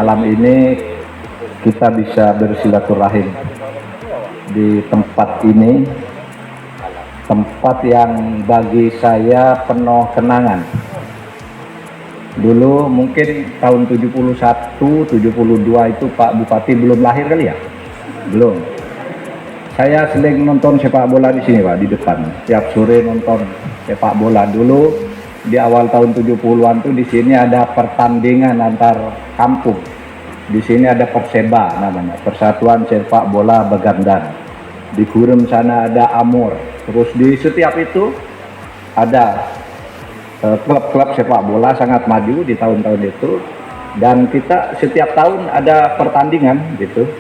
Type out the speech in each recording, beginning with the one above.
malam ini kita bisa bersilaturahim di tempat ini, tempat yang bagi saya penuh kenangan. Dulu mungkin tahun 71, 72 itu Pak Bupati belum lahir kali ya? Belum. Saya sering nonton sepak bola di sini Pak, di depan. Tiap sore nonton sepak bola. Dulu di awal tahun 70-an tuh di sini ada pertandingan antar kampung. Di sini ada Perseba namanya, Persatuan Sepak Bola Begandan. Di Kurem sana ada Amur. Terus di setiap itu ada klub-klub sepak bola sangat maju di tahun-tahun itu. Dan kita setiap tahun ada pertandingan gitu.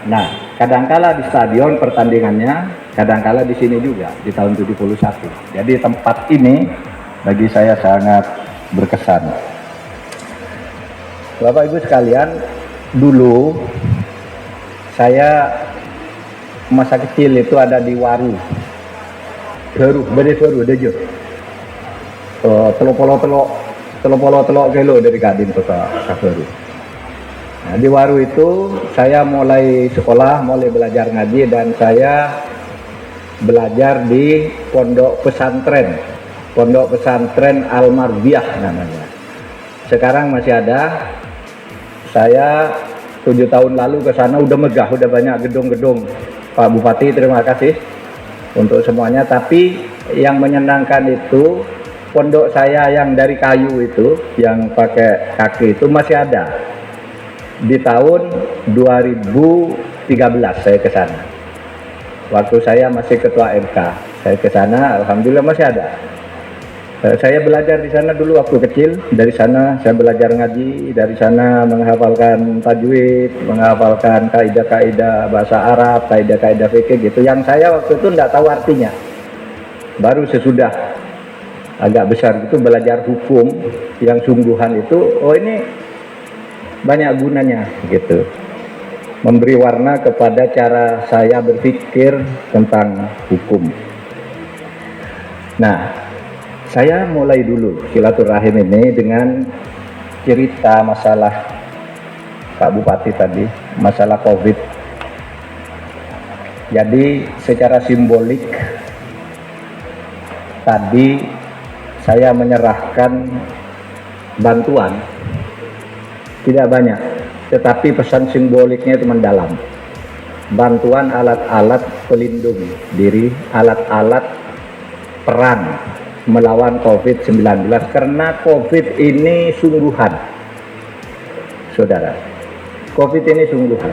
Nah, kadangkala di stadion pertandingannya, kadangkala di sini juga di tahun 71. Jadi tempat ini bagi saya sangat berkesan. Bapak Ibu sekalian, dulu saya masa kecil itu ada di Waru. Baru, baru dejo. Telok kilo dari Gading ke Baru. Nah, di Waru itu saya mulai sekolah, mulai belajar ngaji, dan saya belajar di pondok pesantren Al-Marbiyah namanya. Sekarang masih ada. Saya 7 tahun lalu ke sana udah megah, udah banyak gedung-gedung. Pak Bupati terima kasih untuk semuanya. Tapi yang menyenangkan itu pondok saya yang dari kayu itu, yang pakai kaki itu masih ada. Di tahun 2013 saya ke sana. Waktu saya masih ketua MK, saya ke sana, alhamdulillah masih ada. Saya belajar di sana dulu waktu kecil. Dari sana saya belajar ngaji, dari sana menghafalkan tajwid, menghafalkan kaidah-kaidah bahasa Arab, kaidah-kaidah fikih gitu. Yang saya waktu itu tidak tahu artinya. Baru sesudah agak besar gitu belajar hukum yang sungguhan itu, oh ini banyak gunanya gitu, memberi warna kepada cara saya berpikir tentang hukum. Nah, saya mulai dulu silaturahim ini dengan cerita masalah Pak Bupati tadi, masalah COVID. Jadi secara simbolik tadi saya menyerahkan bantuan. Tidak banyak, tetapi pesan simboliknya itu mendalam. Bantuan alat-alat pelindung diri, alat-alat perang melawan COVID-19. Karena COVID ini sungguhan, saudara. COVID ini sungguhan.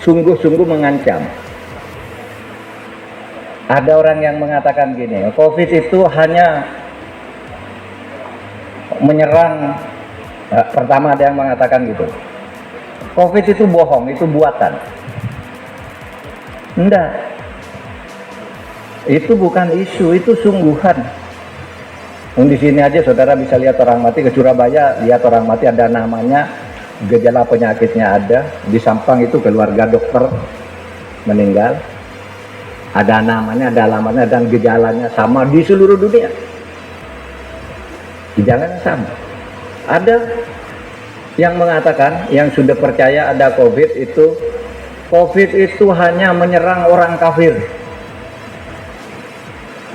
Sungguh-sungguh mengancam. Ada orang yang mengatakan gini, COVID itu hanya menyerang. Pertama ada yang mengatakan gitu, COVID itu bohong, itu buatan. Enggak, itu bukan isu, itu sungguhan. Di sini aja saudara bisa lihat orang mati. Ke Surabaya lihat orang mati, ada namanya, gejala penyakitnya ada. Di Sampang itu keluarga dokter meninggal, ada namanya, ada alamatnya, dan gejalanya sama di seluruh dunia. Gejalanya sama. Ada yang mengatakan, yang sudah percaya ada COVID itu hanya menyerang orang kafir.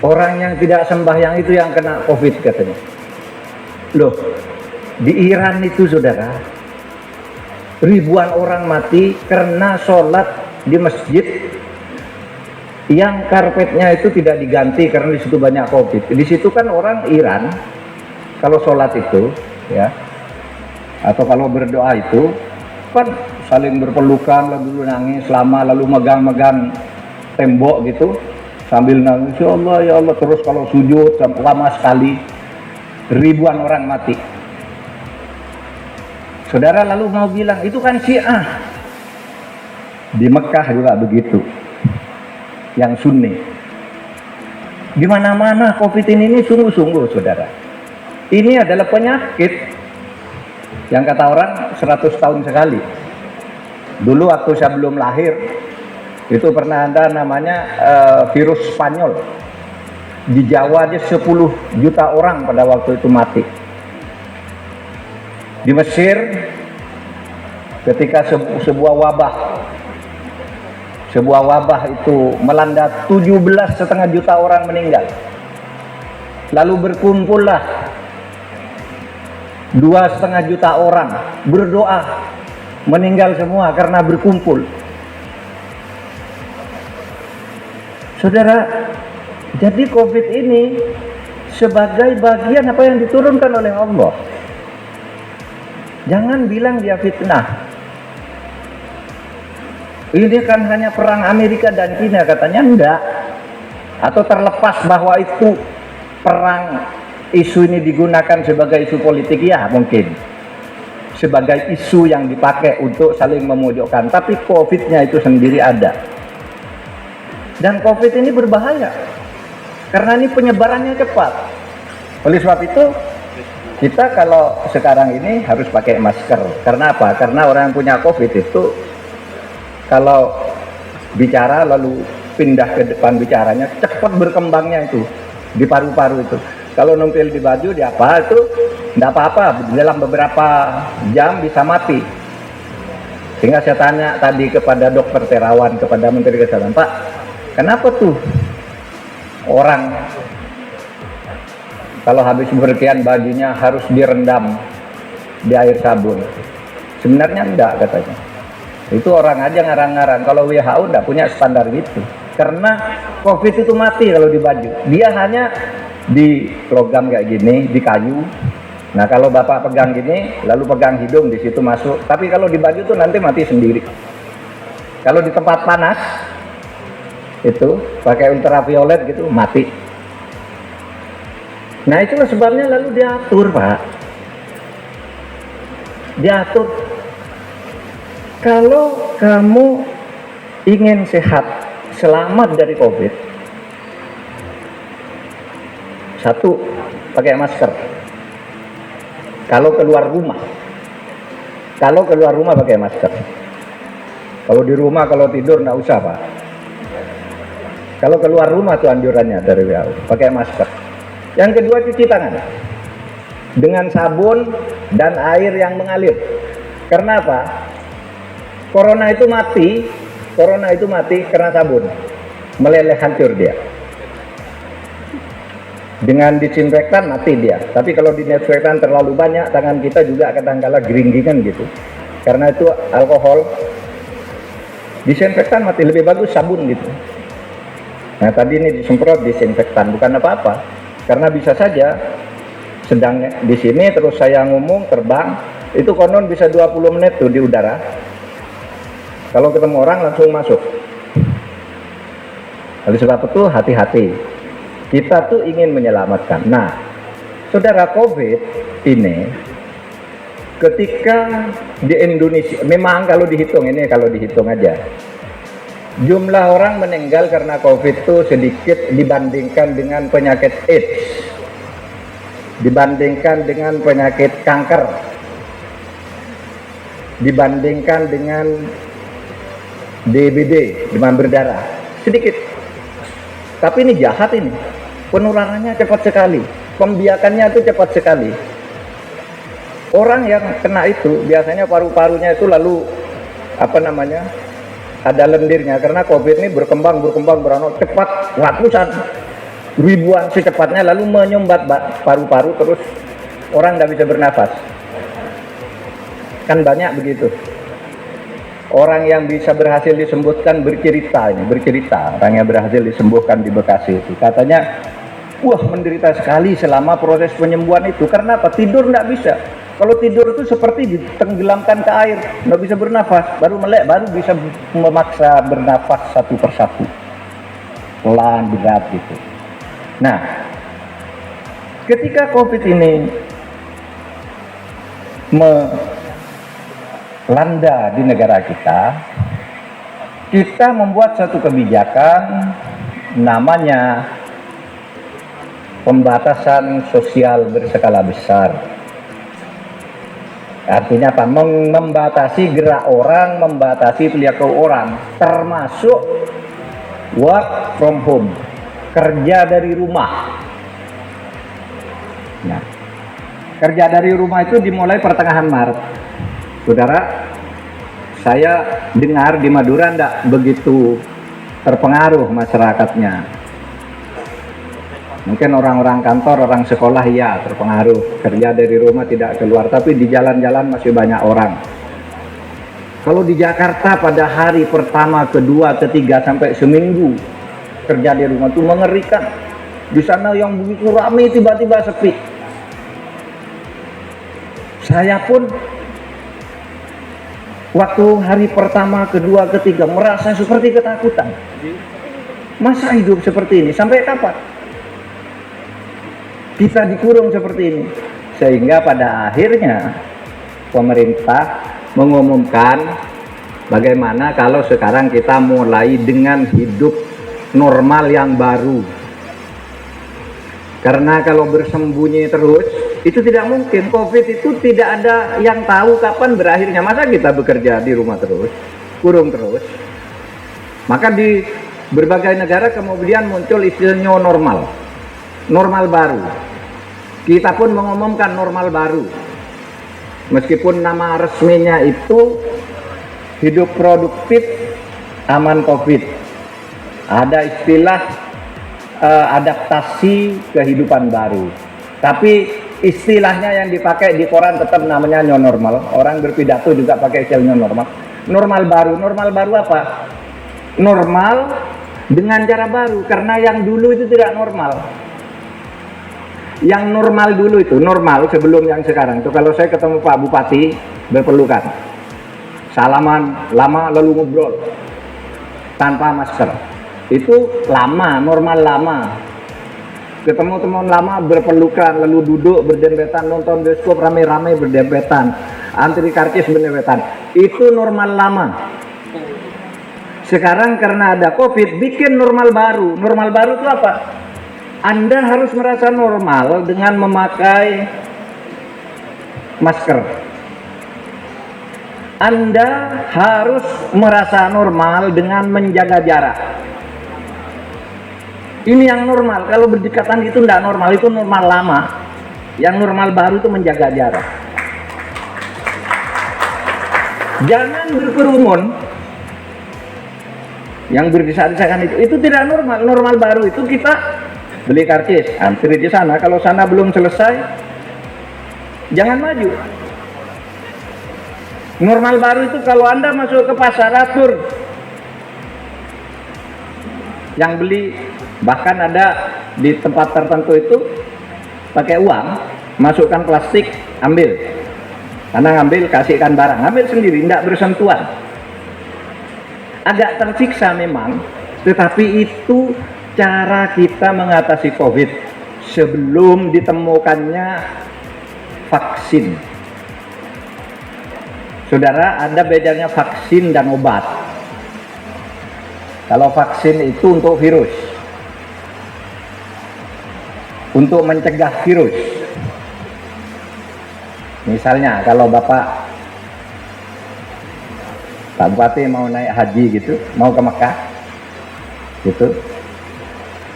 Orang yang tidak sembahyang itu yang kena COVID katanya. Loh, di Iran itu saudara, ribuan orang mati karena sholat di masjid yang karpetnya itu tidak diganti karena di situ banyak COVID. Di situ kan orang Iran kalau sholat itu ya, atau kalau berdoa itu kan saling berpelukan, lalu nangis lama, lalu megang-megang tembok gitu sambil nangis, ya Allah, terus kalau sujud lama sekali. Ribuan orang mati. Saudara lalu mau bilang itu kan Syiah. Di Mekah juga begitu, yang Sunni. Di mana-mana COVID ini sungguh-sungguh saudara. Ini adalah penyakit yang kata orang 100 tahun sekali. Dulu waktu saya belum lahir, itu pernah ada namanya virus Spanyol. Di Jawa aja 10 juta orang pada waktu itu mati. Di Mesir, ketika sebuah wabah itu melanda 17,5 juta orang meninggal. Lalu berkumpullah 2,5 juta orang berdoa, meninggal semua karena berkumpul. Saudara, jadi COVID ini sebagai bagian apa yang diturunkan oleh Allah. Jangan bilang dia fitnah. Ini kan hanya perang Amerika dan China, katanya enggak. Atau terlepas bahwa itu perang, isu ini digunakan sebagai isu politik, ya mungkin. Sebagai isu yang dipakai untuk saling memojokkan. Tapi COVID-nya itu sendiri ada. Dan COVID ini berbahaya karena ini penyebarannya cepat. Oleh sebab itu kita kalau sekarang ini harus pakai masker. Karena apa? Karena orang yang punya COVID itu kalau bicara lalu pindah ke depan bicaranya cepat berkembangnya itu di paru-paru itu. Kalau numpil di baju di apa itu tidak apa-apa, dalam beberapa jam bisa mati. Sehingga saya tanya tadi kepada dokter Terawan, kepada Menteri Kesehatan, Pak, kenapa tuh orang kalau habis berpergian bajunya harus direndam di air sabun? Sebenarnya enggak, katanya. Itu orang aja ngarang-ngarang. Kalau WHO enggak punya standar gitu. Karena COVID itu mati kalau di baju. Dia hanya di logam kayak gini, di kayu. Nah kalau Bapak pegang gini, lalu pegang hidung, di situ masuk. Tapi kalau di baju tuh nanti mati sendiri. Kalau di tempat panas, itu pakai ultraviolet gitu mati. Nah itulah sebabnya lalu diatur, Pak, diatur. Kalau kamu ingin sehat, selamat dari COVID, satu, pakai masker kalau keluar rumah. Kalau keluar rumah pakai masker. Kalau di rumah, kalau tidur nggak usah, Pak. Kalau keluar rumah tuh anjurannya dari WHO, pakai masker. Yang kedua, cuci tangan dengan sabun dan air yang mengalir. Karena apa? Corona itu mati karena sabun. Meleleh, hancur dia. Dengan disinfektan mati dia. Tapi kalau disinfektan terlalu banyak, tangan kita juga kadang-kala geringgingan gitu. Karena itu alkohol. Disinfektan mati, lebih bagus sabun gitu. Nah tadi ini disemprot disinfektan, bukan apa-apa, karena bisa saja sedang di sini terus saya ngomong terbang, itu konon bisa 20 menit tuh di udara. Kalau ketemu orang langsung masuk. Oleh sebab itu hati-hati. Kita tuh ingin menyelamatkan. Nah, saudara, COVID ini ketika di Indonesia, memang kalau dihitung aja, jumlah orang meninggal karena COVID itu sedikit dibandingkan dengan penyakit AIDS, dibandingkan dengan penyakit kanker, dibandingkan dengan DBD, demam berdarah, sedikit. Tapi ini jahat ini, penularannya cepat sekali, pembiakannya itu cepat sekali. Orang yang kena itu biasanya paru-parunya itu lalu ada lendirnya, karena COVID ini berkembang beranak cepat, ratusan ribuan secepatnya, lalu menyumbat paru-paru, terus orang tidak bisa bernafas. Kan banyak begitu orang yang bisa berhasil disembuhkan, bercerita orang yang berhasil disembuhkan di Bekasi itu, katanya wah menderita sekali selama proses penyembuhan itu. Karena apa? Tidur tidak bisa. Kalau tidur itu seperti ditenggelamkan ke air, nggak bisa bernafas, baru melek, baru bisa memaksa bernafas satu persatu, pelan, berat gitu. Nah, ketika COVID ini melanda di negara kita membuat satu kebijakan namanya pembatasan sosial berskala besar. Artinya apa? Membatasi gerak orang, membatasi perilaku orang, termasuk work from home, kerja dari rumah. Nah, Kerja dari rumah itu dimulai pertengahan Maret. Saudara, saya dengar di Madura tidak begitu terpengaruh masyarakatnya. Mungkin orang-orang kantor, orang sekolah ya terpengaruh. Kerja dari rumah tidak keluar, tapi di jalan-jalan masih banyak orang. Kalau di Jakarta pada hari pertama, kedua, ketiga sampai seminggu kerja di rumah itu mengerikan. Di sana yang begitu ramai tiba-tiba sepi. Saya pun waktu hari pertama, kedua, ketiga merasa seperti ketakutan. Masa hidup seperti ini? Sampai kapan kita dikurung seperti ini? Sehingga pada akhirnya pemerintah mengumumkan bagaimana kalau sekarang kita mulai dengan hidup normal yang baru. Karena kalau bersembunyi terus itu tidak mungkin. Covid itu tidak ada yang tahu kapan berakhirnya. Masa kita bekerja di rumah terus, kurung terus? Maka di berbagai negara kemudian muncul istilahnya normal, normal baru. Kita pun mengumumkan normal baru, meskipun nama resminya itu hidup produktif aman Covid. Ada istilah adaptasi kehidupan baru, tapi istilahnya yang dipakai di koran tetap namanya new normal. Orang berpidato juga pakai istilah new normal. Normal baru. Normal baru apa? Normal dengan cara baru, karena yang dulu itu tidak normal. Yang normal dulu itu, normal sebelum yang sekarang itu, kalau saya ketemu Pak Bupati berpelukan, salaman lama lalu ngobrol tanpa masker, itu lama, normal lama. Ketemu teman lama berpelukan lalu duduk berdempetan, nonton bioskop rame-rame berdempetan, antri karcis berdempetan, itu normal lama. Sekarang karena ada Covid bikin normal baru. Normal baru itu apa? Anda harus merasa normal dengan memakai masker. Anda harus merasa normal dengan menjaga jarak. Ini yang normal. Kalau berdekatan itu tidak normal, itu normal lama. Yang normal baru itu menjaga jarak. Jangan berkerumun. Yang berdesak-desakan itu tidak normal. Normal baru itu kita beli karcis, antri di sana. Kalau sana belum selesai, jangan maju. Normal baru itu kalau Anda masuk ke pasar, atur. Yang beli, bahkan ada di tempat tertentu itu pakai uang, masukkan plastik, ambil. Karena ngambil, kasihkan barang, ambil sendiri, tidak bersentuhan. Agak tersiksa memang, tetapi itu cara kita mengatasi Covid sebelum ditemukannya vaksin. Saudara, ada bedanya vaksin dan obat. Kalau vaksin itu untuk virus, untuk mencegah virus. Misalnya kalau Pak Bupati mau naik haji gitu, mau ke Mekah gitu,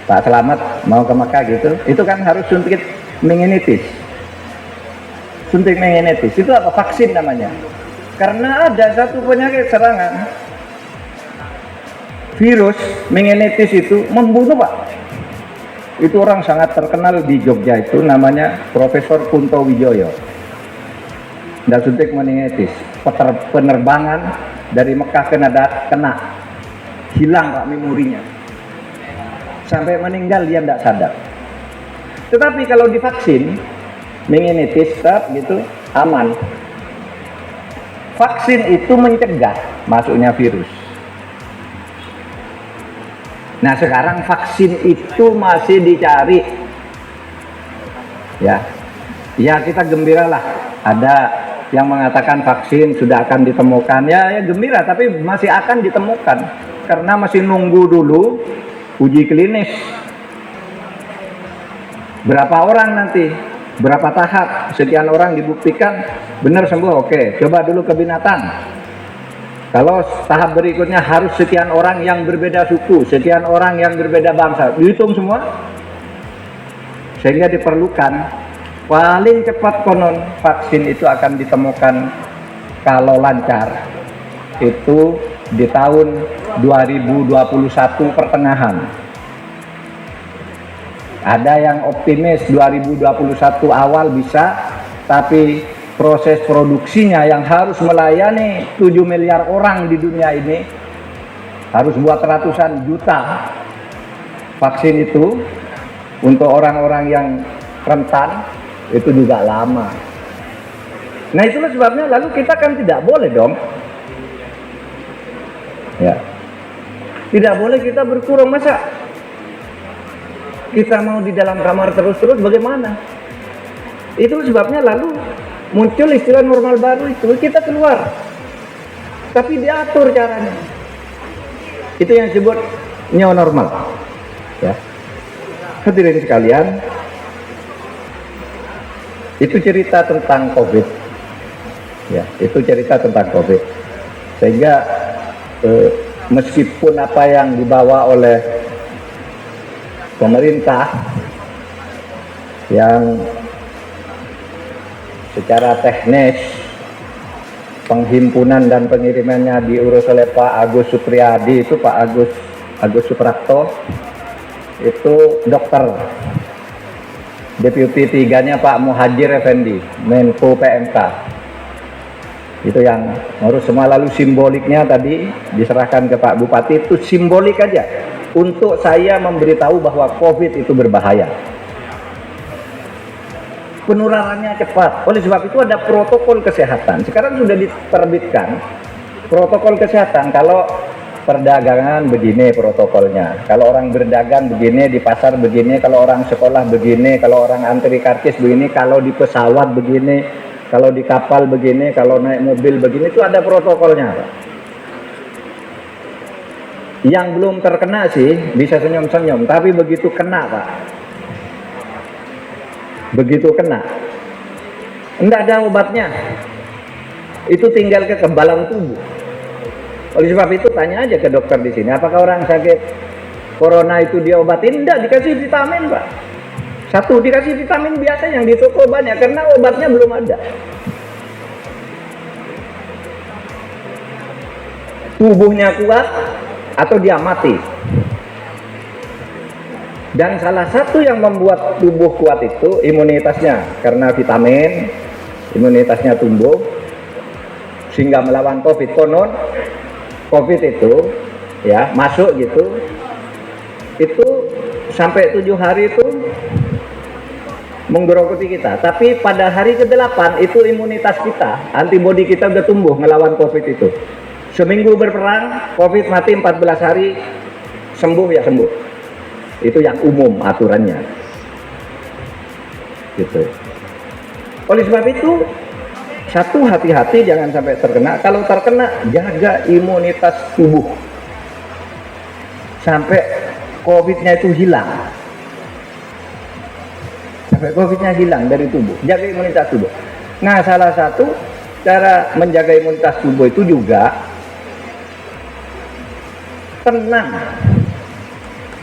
Pak Selamat mau ke Mekah gitu, itu kan harus suntik meningitis. Suntik meningitis itu apa? Vaksin namanya. Karena ada satu penyakit serangan virus meningitis itu membunuh, Pak. Itu orang sangat terkenal di Jogja itu, namanya Profesor Kunto Wijoyo. Dan suntik meningitis, penerbangan dari Mekah ke Nadat kena, hilang Pak memorinya, sampai meninggal dia tidak sadar. Tetapi kalau divaksin meningitis gitu aman. Vaksin itu mencegah masuknya virus. Nah sekarang vaksin itu masih dicari. Ya kita gembiralah ada yang mengatakan vaksin sudah akan ditemukan. Ya gembira, tapi masih akan ditemukan karena masih nunggu dulu uji klinis. Berapa orang nanti, berapa tahap, sekian orang dibuktikan benar sembuh, oke, coba dulu ke binatang. Kalau tahap berikutnya harus sekian orang yang berbeda suku, sekian orang yang berbeda bangsa, dihitung semua. Sehingga diperlukan paling cepat konon vaksin itu akan ditemukan kalau lancar itu di tahun 2021 pertengahan. Ada yang optimis 2021 awal bisa, tapi proses produksinya yang harus melayani 7 miliar orang di dunia ini, harus buat ratusan juta vaksin itu untuk orang-orang yang rentan, itu juga lama. Nah itulah sebabnya lalu kita kan tidak boleh dong, ya, tidak boleh kita berkurang. Masa kita mau di dalam kamar terus-terus, bagaimana? Itu sebabnya lalu muncul istilah normal baru itu, kita keluar tapi diatur caranya. Itu yang disebut new normal, ya. Hadirin sekalian, itu cerita tentang COVID, ya, itu cerita tentang COVID. Sehingga meskipun apa yang dibawa oleh pemerintah yang secara teknis penghimpunan dan pengirimannya diurus oleh Pak Agus Supriyadi, itu Pak Agus Suprakto, itu dokter. Deputi 3-nya Pak Muhajir Effendi, Menko PMK, itu yang ngurus semua. Lalu simboliknya tadi diserahkan ke Pak Bupati, itu simbolik aja untuk saya memberitahu bahwa COVID itu berbahaya, penularannya cepat. Oleh sebab itu ada protokol kesehatan. Sekarang sudah diterbitkan protokol kesehatan. Kalau perdagangan begini protokolnya, kalau orang berdagang begini, di pasar begini, kalau orang sekolah begini, kalau orang antri karcis begini, kalau di pesawat begini, kalau di kapal begini, kalau naik mobil begini, itu ada protokolnya, Pak. Yang belum terkena sih bisa senyum-senyum, tapi begitu kena, Pak, begitu kena, enggak ada obatnya, itu tinggal kekebalan tubuh. Oleh sebab itu tanya aja ke dokter di sini, apakah orang sakit corona itu diobatin? Enggak, dikasih vitamin, Pak. Satu, dikasih vitamin biasa yang di toko banyak, karena obatnya belum ada. Tubuhnya kuat atau dia mati. Dan salah satu yang membuat tubuh kuat itu imunitasnya, karena vitamin, imunitasnya tumbuh sehingga melawan COVID. Konon COVID itu, ya, masuk gitu, itu sampai 7 hari itu menggerogoti kita. Tapi pada hari ke-8 itu imunitas kita, antibodi kita udah tumbuh melawan COVID itu. Seminggu berperang, COVID mati 14 hari, sembuh ya sembuh. Itu yang umum aturannya, gitu. Oleh sebab itu, satu, hati-hati jangan sampai terkena. Kalau terkena, jaga imunitas tubuh sampai COVID-nya itu hilang. Sampai COVID-nya hilang dari tubuh, jaga imunitas tubuh. Nah, salah satu cara menjaga imunitas tubuh itu juga tenang,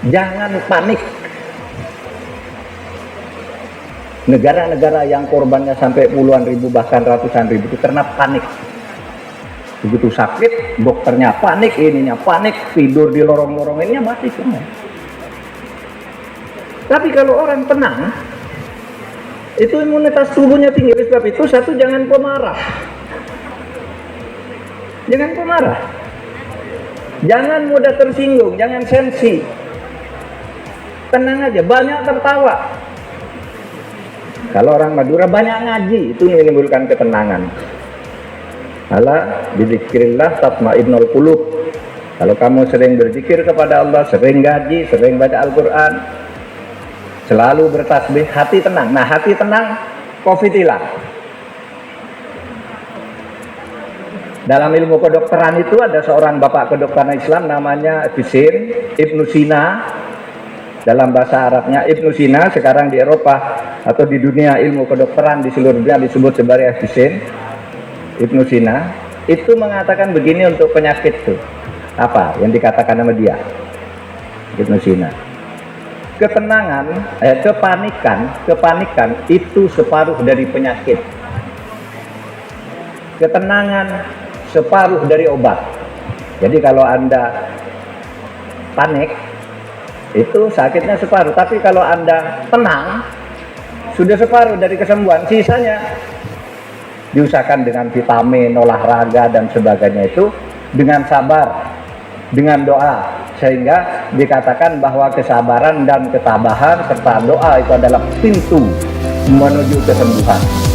jangan panik. Negara-negara yang korbannya sampai puluhan ribu bahkan ratusan ribu itu karena panik. Begitu sakit, dokternya panik, ininya panik, tidur di lorong-lorong ininya mati semua. Tapi kalau orang tenang, itu imunitas tubuhnya tinggi. Sebab itu satu, jangan pemarah. Jangan pemarah. Jangan mudah tersinggung, jangan sensi. Tenang aja, banyak tertawa. Kalau orang Madura banyak ngaji, itu menimbulkan ketenangan. Ala bidzikrillah tatmainnul qulub. Kalau kamu sering berzikir kepada Allah, sering ngaji, sering baca Al-Quran, selalu bertasbih, hati tenang. Nah, hati tenang, COVID hilang. Dalam ilmu kedokteran itu ada seorang bapak kedokteran Islam namanya Ibnu Sina. Dalam bahasa Arabnya Ibnu Sina, sekarang di Eropa atau di dunia ilmu kedokteran di seluruh dunia disebut sebagai Avicenna. Ibnu Sina itu mengatakan begini untuk penyakit itu. Apa yang dikatakan sama dia? Ibnu Sina. ketenangan, kepanikan itu separuh dari penyakit. Ketenangan separuh dari obat. Jadi kalau Anda panik, itu sakitnya separuh. Tapi kalau Anda tenang, sudah separuh dari kesembuhan. Sisanya diusahakan dengan vitamin, olahraga, dan sebagainya itu dengan sabar, dengan doa. Sehingga dikatakan bahwa kesabaran dan ketabahan serta doa itu adalah pintu menuju kesembuhan.